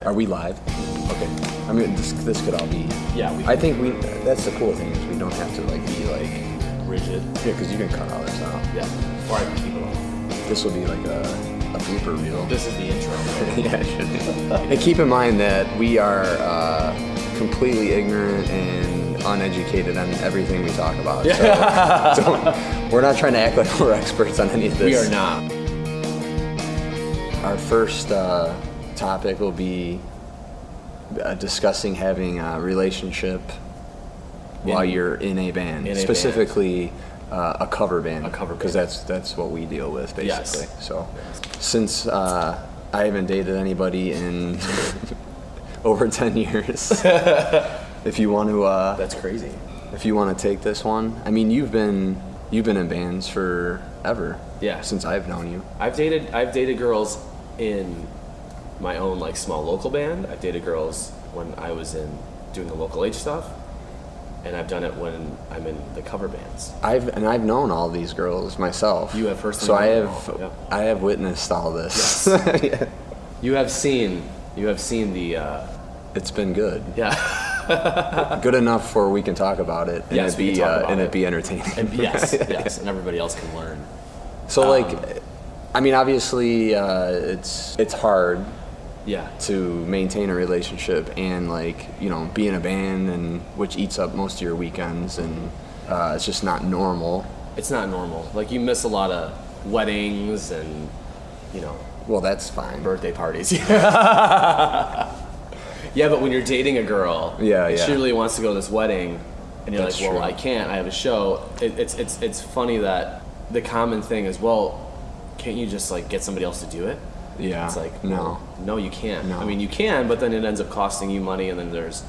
Are we live? Okay. I mean, this could all be. Yeah, I think that's the cool thing is we don't have to be rigid. Yeah, because you can cut all this out. Yeah. Or I can keep it on. This will be like a blooper reel. This is the intro. Yeah, it should be. And keep in mind that we are completely ignorant and uneducated on everything we talk about. So we're not trying to act like we're experts on any of this. We are not. Our first topic will be discussing having a relationship while you're in a band, specifically a cover band. A cover band. Because that's what we deal with, basically. Yes. So, since I haven't dated anybody in over 10 years, if you want to, that's crazy. If you want to take this one, I mean, you've been in bands forever. Yeah. Since I've known you. I've dated girls in my own small local band. I've dated girls when I was doing the local age stuff, and I've done it when I'm in the cover bands. I've known all these girls myself. You have personally. So I have witnessed all this. Yes. Yeah. You have seen the. It's been good. Yeah. Good enough for we can talk about it and yes, it be entertaining. And yes, and everybody else can learn. So I mean, obviously, it's hard. Yeah. To maintain a relationship and be in a band and which eats up most of your weekends and it's just not normal. It's not normal. You miss a lot of weddings and Well, that's fine. Birthday parties. Yeah, but when you're dating a girl, she really wants to go to this wedding, and you're that's like, well, true. I can't. I have a show. It's funny that the common thing is, well, can't you just get somebody else to do it? Yeah. It's no, you can't. No. I mean, you can, but then it ends up costing you money, and then there's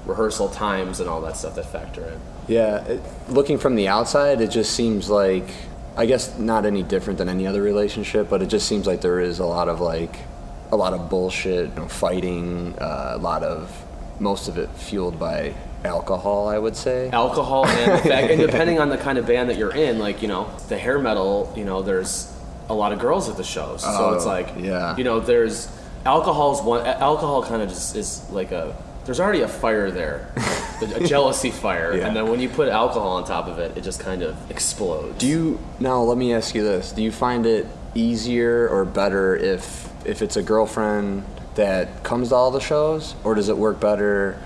rehearsal times and all that stuff that factor in. Yeah, looking from the outside, it just seems like, I guess not any different than any other relationship, but it just seems like there is a lot of bullshit, fighting, most of it fueled by alcohol, I would say. Alcohol and the fact, and depending on the kind of band that you're in, the hair metal, there's a lot of girls at the shows, so it's there's alcohol kind of just is there's already a fire there, a jealousy fire, and then when you put alcohol on top of it, it just kind of explodes. Now let me ask you this, do you find it easier or better if it's a girlfriend that comes to all the shows, or does it work better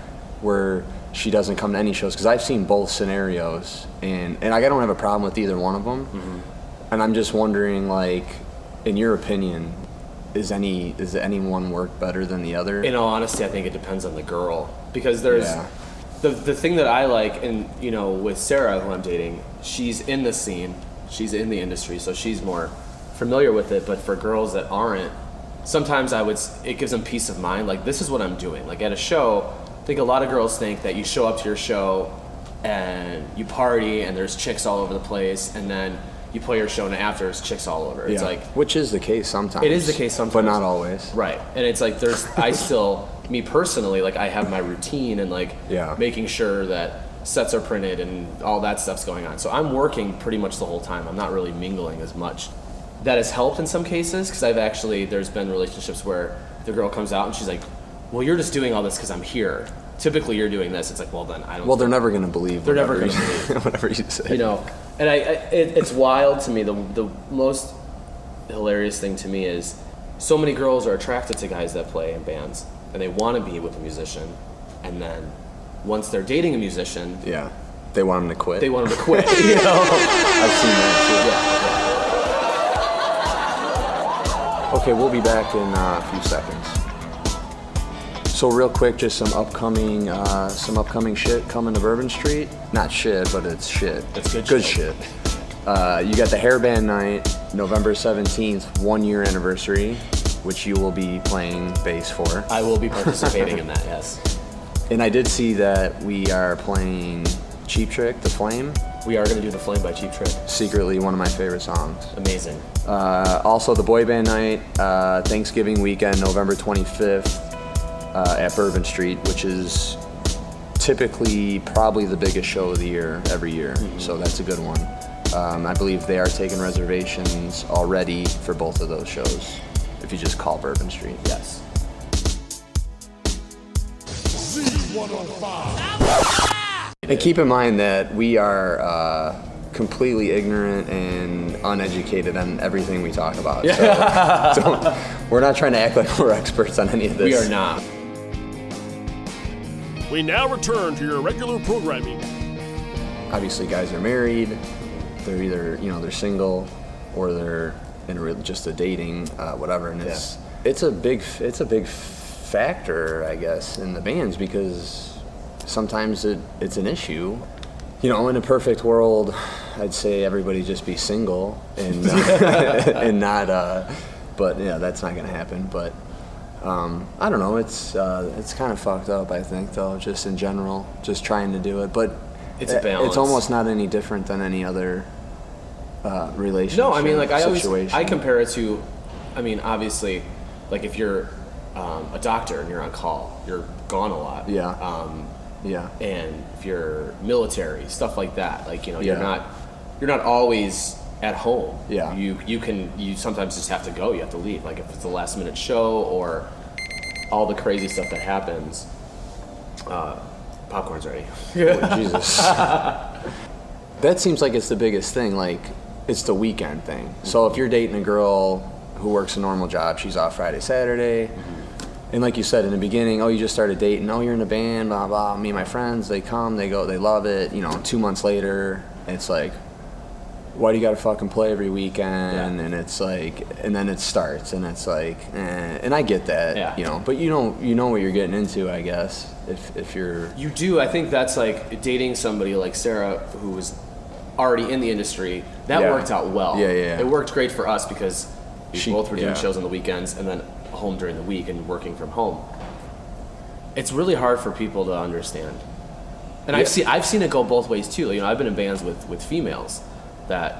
where she doesn't come to any shows? Because I've seen both scenarios, and I don't have a problem with either one of them. Mm-hmm. And I'm just wondering, in your opinion, does anyone work better than the other? In all honesty, I think it depends on the girl, because there's the thing that I like, and with Sarah, who I'm dating, she's in the scene, she's in the industry, so she's more familiar with it. But for girls that aren't, sometimes it gives them peace of mind. This is what I'm doing. At a show, I think a lot of girls think that you show up to your show and you party and there's chicks all over the place, and then you play your show and after there's chicks all over. It's which is the case sometimes. It is the case sometimes, but not always. Right, and it's me personally, I have my routine and making sure that sets are printed and all that stuff's going on. So I'm working pretty much the whole time. I'm not really mingling as much. That has helped in some cases, because there's been relationships where the girl comes out and she's like, well, you're just doing all this because I'm here. Typically you're doing this. It's well, then I don't. Well, they're never going to believe. They're never going to believe whatever you say. And it's wild to me. The most hilarious thing to me is so many girls are attracted to guys that play in bands, and they want to be with a musician, and then once they're dating a musician, they want them to quit. I've seen that too. Yeah. Okay, we'll be back in a few seconds. So real quick, just some upcoming shit coming to Bourbon Street. Not shit, but it's shit. It's good shit. You got the Hairband Night, November 17th, 1-year anniversary, which you will be playing bass for. I will be participating in that, yes. And I did see that we are playing Cheap Trick, The Flame. We are going to do The Flame by Cheap Trick. Secretly one of my favorite songs. Amazing. Also the Boy Band Night, Thanksgiving weekend, November 25th. At Bourbon Street, which is typically probably the biggest show of the year every year. Mm-hmm. So that's a good one. I believe they are taking reservations already for both of those shows if you just call Bourbon Street. Yes. And keep in mind that we are completely ignorant and uneducated on everything we talk about. So we're not trying to act like we're experts on any of this. We are not. We now return to your regular programming. Obviously, guys are married. They're either, they're single or they're in just a dating, whatever. And it's a big factor, I guess, in the bands because sometimes it's an issue. In a perfect world, I'd say everybody just be single and and not. But yeah, that's not gonna happen. But I don't know. It's kind of fucked up. I think though, just in general, just trying to do it. But it's a balance. It's almost not any different than any other relationship. No, I mean, like situation. I compare it to, obviously, like if you're a doctor and you're on call, you're gone a lot. Yeah. Yeah. And if you're military, stuff like that, like you're not always at home. Yeah. You sometimes just have to go. You have to leave. Like if it's a last minute show or all the crazy stuff that happens. Popcorn's ready. Oh, Jesus. That seems like it's the biggest thing. Like it's the weekend thing. So if you're dating a girl who works a normal job, she's off Friday, Saturday. And like you said in the beginning, you just started dating. You're in a band, blah, blah. Me and my friends, they come, they go, they love it. 2 months later, it's like, why do you got to fucking play every weekend? Yeah. And it's like, and then it starts, and it's like, and I get that, But you know what you're getting into, I guess, if you're... You do. I think that's like dating somebody like Sarah, who was already in the industry. That worked out well. Yeah. It worked great for us because we both were doing yeah. shows on the weekends and then home during the week and working from home. It's really hard for people to understand, and I've seen it go both ways too. I've been in bands with females that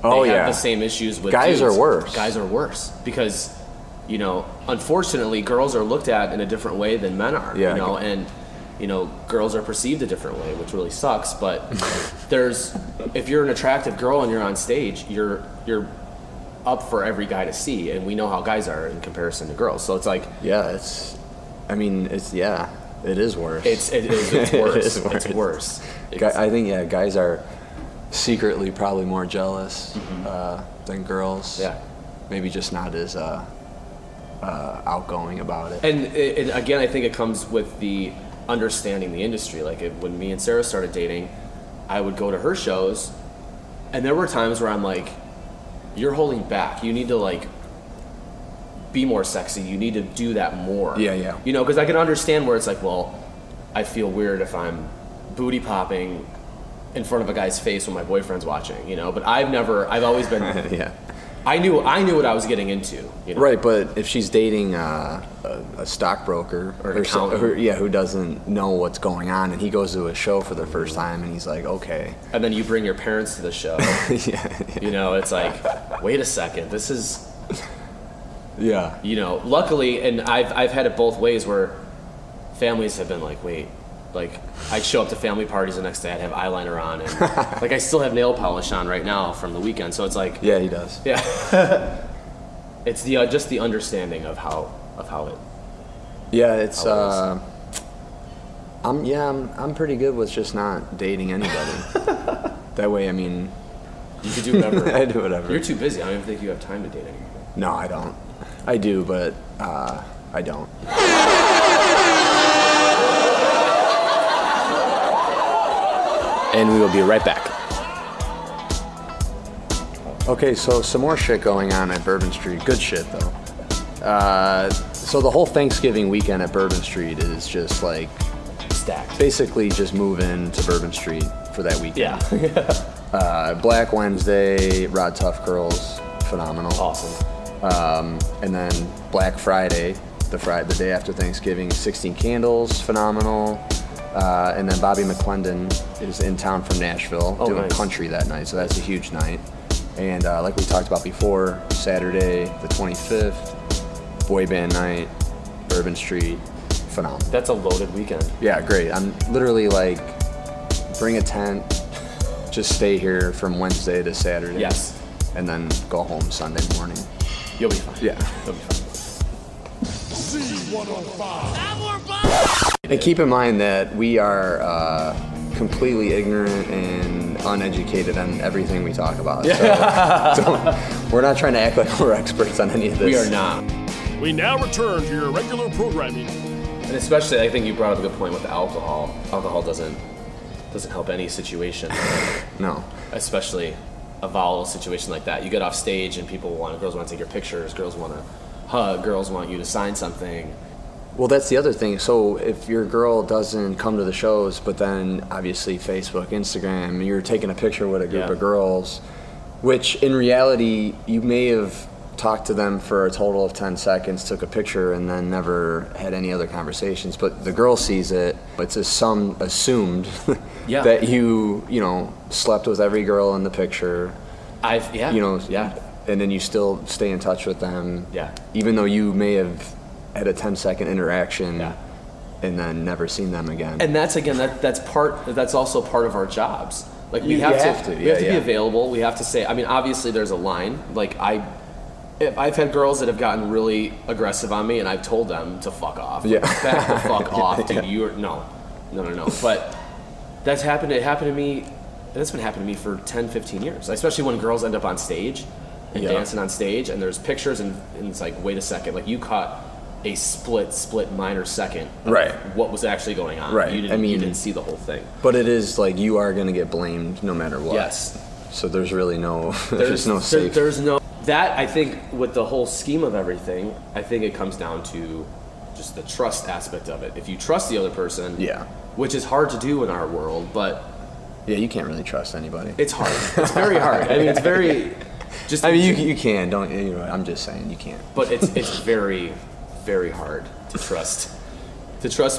they have the same issues with guys dudes. are worse. Guys are worse because unfortunately girls are looked at in a different way than men are. And girls are perceived a different way, which really sucks. But if you're an attractive girl and you're on stage, you're up for every guy to see, and we know how guys are in comparison to girls. So it's like, it is worse. It's worse. It is worse. It's worse. I think guys are secretly probably more jealous than girls. Yeah, maybe just not as outgoing about it. And again, I think it comes with the understanding the industry. Like when me and Sarah started dating, I would go to her shows, and there were times where I'm like, you're holding back. You need to be more sexy. You need to do that more. Yeah. Because I can understand where it's like, well, I feel weird if I'm booty popping in front of a guy's face when my boyfriend's watching. But I've always been. Yeah. I knew what I was getting into. Right, but if she's dating a stockbroker or an accountant, who doesn't know what's going on, and he goes to a show for the first time, and he's like, okay. And then you bring your parents to the show. Yeah. It's like, wait a second, this is. Yeah. Luckily, and I've had it both ways where families have been like, wait. Like, I'd show up to family parties the next day, I'd have eyeliner on, and I still have nail polish on right now from the weekend. So it's like, yeah, he does. Yeah, it's just the understanding of how it. Yeah, it's. I'm pretty good with just not dating anybody. That way, you could do whatever. I do whatever. You're too busy. I don't even think you have time to date anybody. No, I don't. I do, but I don't. And we will be right back. Okay, so some more shit going on at Bourbon Street. Good shit, though. So the whole Thanksgiving weekend at Bourbon Street is just like stacked. Basically, just move in to Bourbon Street for that weekend. Yeah. Black Wednesday, Rod Tough Girls, phenomenal. Awesome. And then Black Friday, the day after Thanksgiving, 16 Candles, phenomenal. And then Bobby McClendon is in town from Nashville doing nice. country that night, so that's a huge night. And like we talked about before, Saturday the 25th, boy band night, Bourbon Street, phenomenal. That's a loaded weekend. Yeah, great. I'm literally like, bring a tent, just stay here from Wednesday to Saturday. Yes. And then go home Sunday morning. You'll be fine. Yeah. You'll be fine. Z105. And keep in mind that we are completely ignorant and uneducated on everything we talk about. So we're not trying to act like we're experts on any of this. We are not. We now return to your regular programming. And especially, I think you brought up a good point with the alcohol. Alcohol doesn't help any situation. No. Especially a volatile situation like that. You get off stage and girls want to take your pictures, girls want to hug, girls want you to sign something. Well, that's the other thing. So if your girl doesn't come to the shows, but then obviously Facebook, Instagram, you're taking a picture with a group of girls, which in reality you may have talked to them for a total of 10 seconds, took a picture, and then never had any other conversations. But the girl sees it. It's assumed that you slept with every girl in the picture. And then you still stay in touch with them. Yeah. Even though you may have had a 10-second interaction and then never seen them again. And that's also part of our jobs. Like we have to be available. We have to say, I mean, obviously there's a line. Like I've had girls that have gotten really aggressive on me and I've told them to fuck off. Yeah. Back the fuck off, dude. No. But that's happened. It happened to me. That's been happening to me for 10, 15 years. Especially when girls end up on stage and dancing on stage and there's pictures and it's like, wait a second, like you caught a split minor second of what was actually going on. Right. You didn't see the whole thing. But it is like you are going to get blamed no matter what. Yes. So there's really there's no safe. That, I think, with the whole scheme of everything, I think it comes down to just the trust aspect of it. If you trust the other person, which is hard to do in our world, but you can't really trust anybody. It's hard. It's very hard. I mean, it's very. You can. Don't. I'm just saying you can't. But it's very, very hard to trust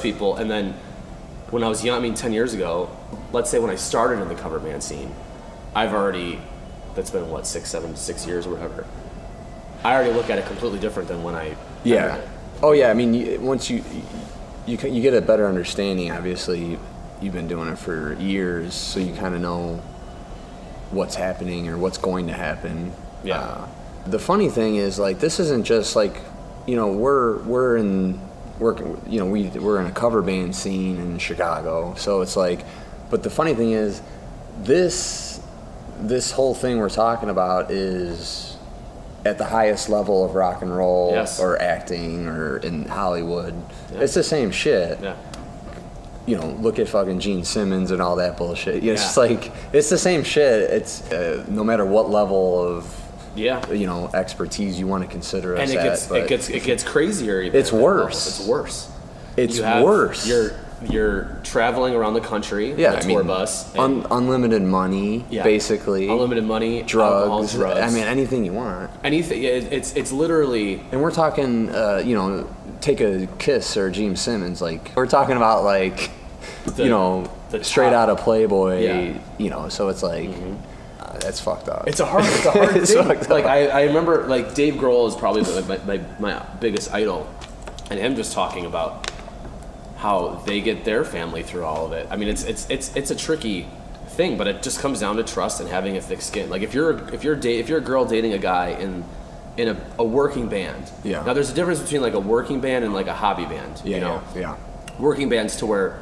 people. And then when I was young, 10 years ago, let's say when I started in the cover band scene, that's been 6 years or whatever. I already look at it completely different than when I. Oh yeah. I mean, once you get a better understanding. Obviously, you've been doing it for years, so you kind of know what's happening or what's going to happen. Yeah. The funny thing is, like, this isn't just like, we're in a cover band scene in Chicago, so it's like, but the funny thing is, this whole thing we're talking about is at the highest level of rock and roll or acting or in Hollywood. Yeah. It's the same shit. Yeah. Look at fucking Gene Simmons and all that bullshit. It's like, it's the same shit. It's no matter what level of expertise you want to consider us at. It gets crazier. Even. It's worse. It's worse. It's worse. You're traveling around the country on a tour bus. Unlimited money, basically. Unlimited money, drugs. Drugs. I mean, anything you want. Anything. It's literally. And we're talking, Take a Kiss or Gene Simmons. Like, we're talking about like, the straight out of Playboy. So it's like. That's fucked up. It's a hard thing. Like I remember, like Dave Grohl is probably my biggest idol, and him just talking about how they get their family through all of it. I mean, it's a tricky thing, but it just comes down to trust and having a thick skin. Like if you're a girl dating a guy in a working band. Yeah. Now there's a difference between like a working band and like a hobby band. Yeah. Working bands to where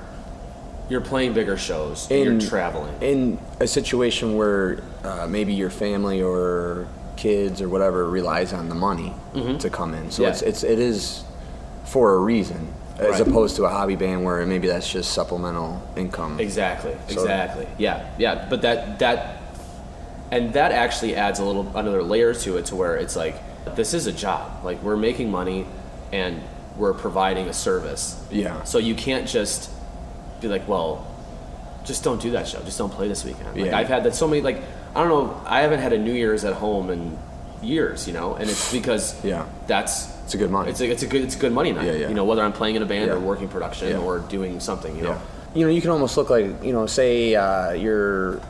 you're playing bigger shows, you're traveling. In a situation where maybe your family or kids or whatever relies on the money to come in. So it is for a reason, as opposed to a hobby band where maybe that's just supplemental income. Exactly. Yeah. But that actually adds another layer to it, to where it's like, this is a job. Like, we're making money and we're providing a service. Yeah. So you can't just be like, well, just don't do that show. Just don't play this weekend. Like, I've had that so many, like, I don't know, I haven't had a New Year's at home in years, and it's because it's a good money. It's a good money night. Yeah. Whether I'm playing in a band or working production or doing something, you know. You can almost look like, say you're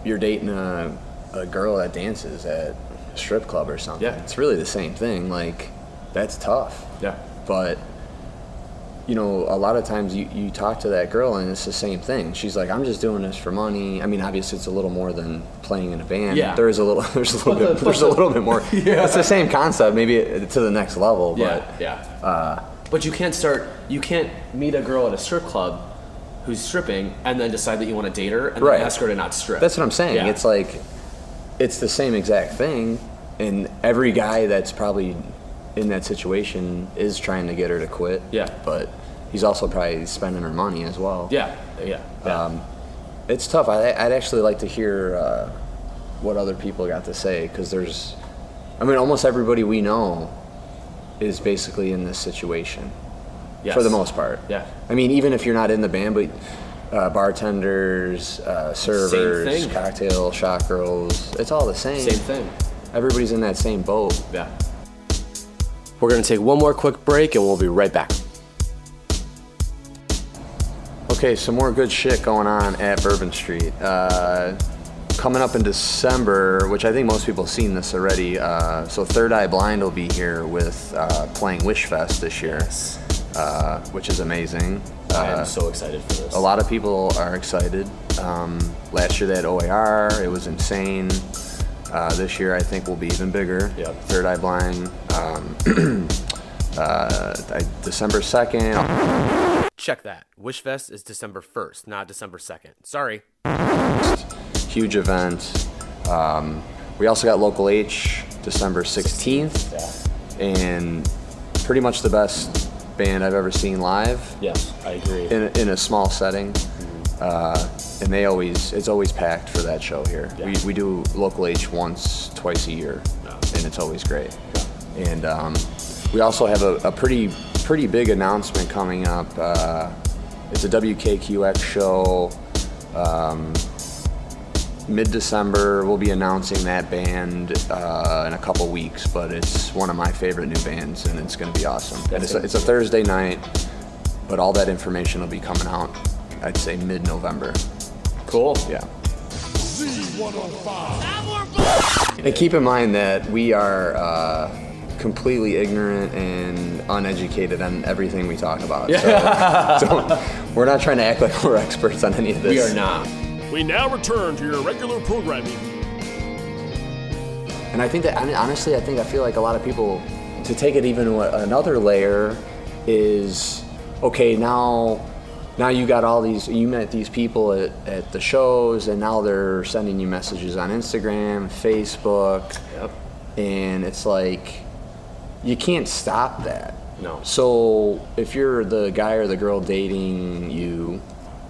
dating a girl that dances at a strip club or something. Yeah. It's really the same thing. Like, that's tough. Yeah. But a lot of times you talk to that girl and it's the same thing. She's like, I'm just doing this for money. I mean, obviously it's a little more than playing in a band. Yeah. There's a little bit more. It's the same concept, maybe to the next level. But But you can't meet a girl at a strip club who's stripping and then decide that you want to date her and then ask her to not strip. That's what I'm saying. Yeah. It's like, it's the same exact thing, and every guy that's probably in that situation is trying to get her to quit. Yeah. But he's also probably spending her money as well. Yeah. It's tough. I'd actually like to hear what other people got to say, because almost everybody we know is basically in this situation. Yes. For the most part. Yeah. I mean, even if you're not in the band, but bartenders, servers, cocktail shot girls, it's all the same. Same thing. Everybody's in that same boat. Yeah. We're going to take one more quick break and we'll be right back. Okay, some more good shit going on at Bourbon Street. Coming up in December, which I think most people have seen this already, so Third Eye Blind will be here with playing Wish Fest this year. Yes. Which is amazing. I am so excited for this. A lot of people are excited. Last year they had OAR, it was insane. This year I think will be even bigger. Yep. Third Eye Blind. December 2nd. Check that. Wishfest is December 1st, not December 2nd. Sorry. Huge event. We also got Local H December 16th. Yeah. And pretty much the best band I've ever seen live. Yes, I agree. In a small setting. And it's always packed for that show here. Yeah. We do Local H twice a year, and it's always great. And we also have a pretty big announcement coming up. It's a WKQX show. Mid-December, we'll be announcing that band in a couple weeks, but it's one of my favorite new bands, and it's going to be awesome. And it's a Thursday night, but all that information will be coming out, I'd say, mid-November. Cool. Yeah. And keep in mind that we are completely ignorant and uneducated on everything we talk about. Yeah. So we're not trying to act like we're experts on any of this. We are not. We now return to your regular programming. And I think that, honestly, I feel like a lot of people, to take it even another layer, is, okay, now you got you met these people at the shows, and now they're sending you messages on Instagram, Facebook. Yep. And it's like, you can't stop that. No. So if you're the guy or the girl dating you,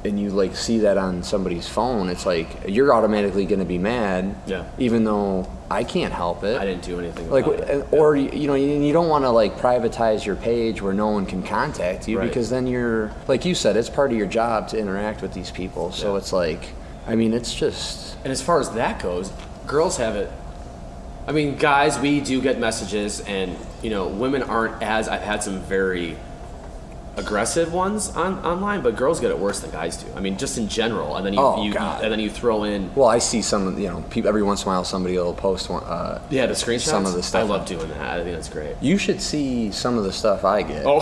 and you like see that on somebody's phone, it's like you're automatically going to be mad. Yeah. Even though I can't help it. I didn't do anything Like, about it. or you don't want to like privatize your page where no one can contact you, Right. because then you're, like you said, it's part of your job to interact with these people. So Yeah. it's like, I mean, it's just. And as far as that goes, girls have it. I mean, guys, we do get messages, and women aren't as. I've had some very aggressive ones online, but girls get it worse than guys do. I mean, just in general, and then you throw in. Well, I see some, people every once in a while somebody will post one. The screenshots. Some of the stuff. I love doing that. I think that's great. You should see some of the stuff I get. Oh.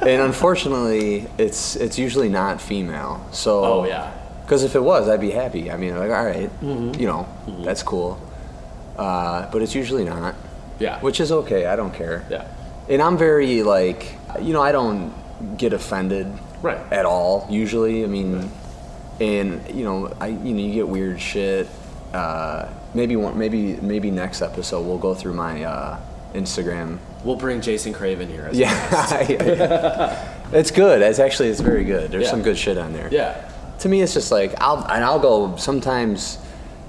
And unfortunately, it's usually not female. So. Oh yeah. Because if it was, I'd be happy. I mean, like, all right, that's cool. But it's usually not. Yeah. Which is okay. I don't care. Yeah. And I'm very like, I don't get offended. Right. At all. Usually, I mean, and you get weird shit. Maybe next episode we'll go through my Instagram. We'll bring Jason Craven here. As It's good. It's very good. There's Yeah. some good shit on there. Yeah. To me, it's just like I'll go sometimes.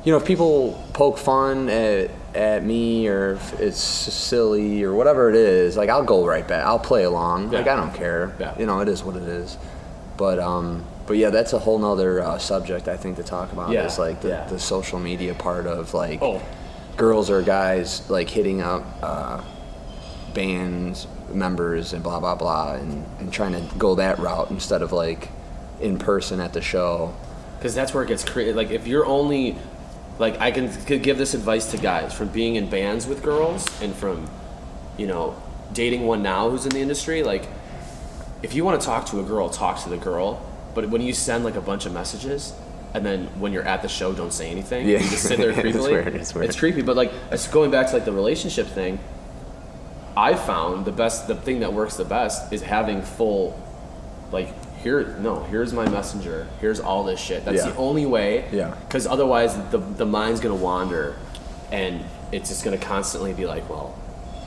If people poke fun at me, or if it's silly or whatever it is, like I'll go right back. I'll play along. Yeah. Like I don't care. Yeah. It is what it is. But yeah, that's a whole nother subject I think to talk about. Yeah. Is like the social media part of like Oh. girls or guys like hitting up bands members and blah blah blah, and trying to go that route instead of like in person at the show. Because that's where it gets created. Like if you're only, like I could give this advice to guys from being in bands with girls and from, dating one now who's in the industry. Like, if you want to talk to a girl, talk to the girl. But when you send like a bunch of messages, and then when you're at the show, don't say anything. Yeah. You just sit there creepily. It's weird. It's creepy. But like, it's going back to like the relationship thing. I found the thing that works the best is having full, like, here's my messenger. Here's all this shit. That's the only way. Yeah. Because otherwise, the mind's gonna wander, and it's just gonna constantly be like, well,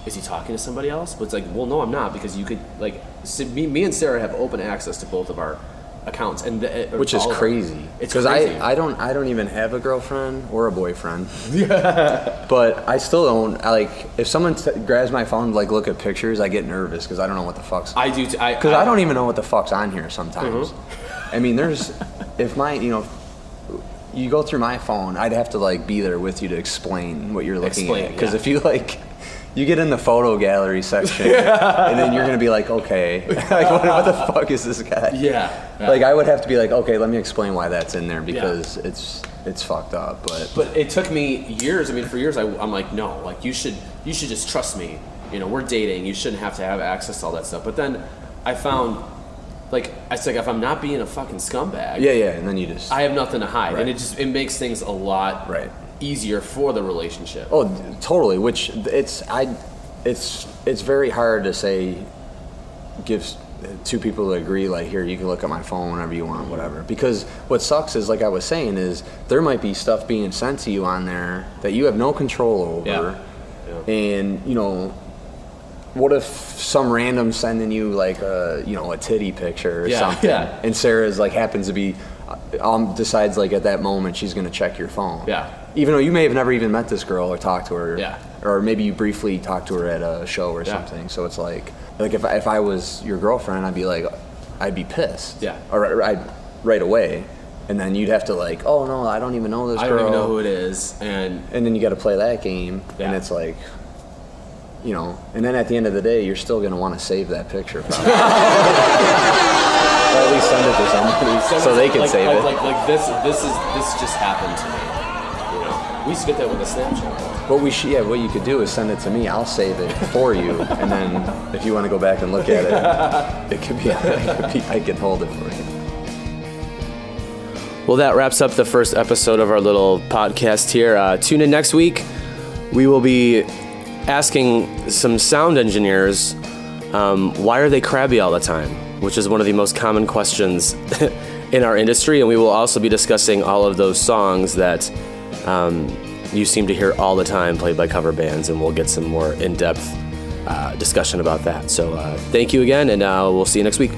is he talking to somebody else? But it's like, well, no, I'm not, because you could, like, me and Sarah have open access to both of our accounts, and which is crazy. It's because crazy. I don't even have a girlfriend or a boyfriend. But I still don't. Like, if someone grabs my phone to like look at pictures, I get nervous because I don't know what the fuck's. I do. Because I don't even know what the fuck's on here sometimes. Mm-hmm. I mean, if you go through my phone, I'd have to like be there with you to explain what you're looking at. Because if you like. You get in the photo gallery section, and then you're gonna be like, okay, like what the fuck is this guy? Yeah. Like I would have to be like, okay, let me explain why that's in there because it's fucked up. But it took me years. I mean, for years I'm like, no, like you should just trust me. You know, we're dating. You shouldn't have to have access to all that stuff. But then I found, like, I said, if I'm not being a fucking scumbag, and then you just I have nothing to hide, Right. and it makes things a lot easier for the relationship. Oh, totally. Which it's very hard to say give two people to agree like, here, you can look at my phone whenever you want, whatever. Because what sucks is, like I was saying, is there might be stuff being sent to you on there that you have no control over. Yeah. And what if some random sending you like a titty picture or something, and Sarah's like happens to be decides like at that moment she's gonna check your phone. Yeah. Even though you may have never even met this girl or talked to her. Yeah. Or maybe you briefly talked to her at a show or something. So it's like if I was your girlfriend, I'd be pissed. Yeah. Or right away. And then you'd have to like, oh no, I don't even know this girl. I don't even know who it is. And then you got to play that game. Yeah. And it's like, and then at the end of the day, you're still going to want to save that picture. Probably. Or at least send it to somebody so they can save it. Like this just happened to me. We used to get that with a Snapchat. What you could do is send it to me. I'll save it for you, and then if you want to go back and look at it, it could be I can hold it for you. Well, that wraps up the first episode of our little podcast here. Tune in next week. We will be asking some sound engineers, why are they crabby all the time? Which is one of the most common questions in our industry, and we will also be discussing all of those songs that you seem to hear all the time played by cover bands, and we'll get some more in-depth discussion about that. So thank you again, and we'll see you next week.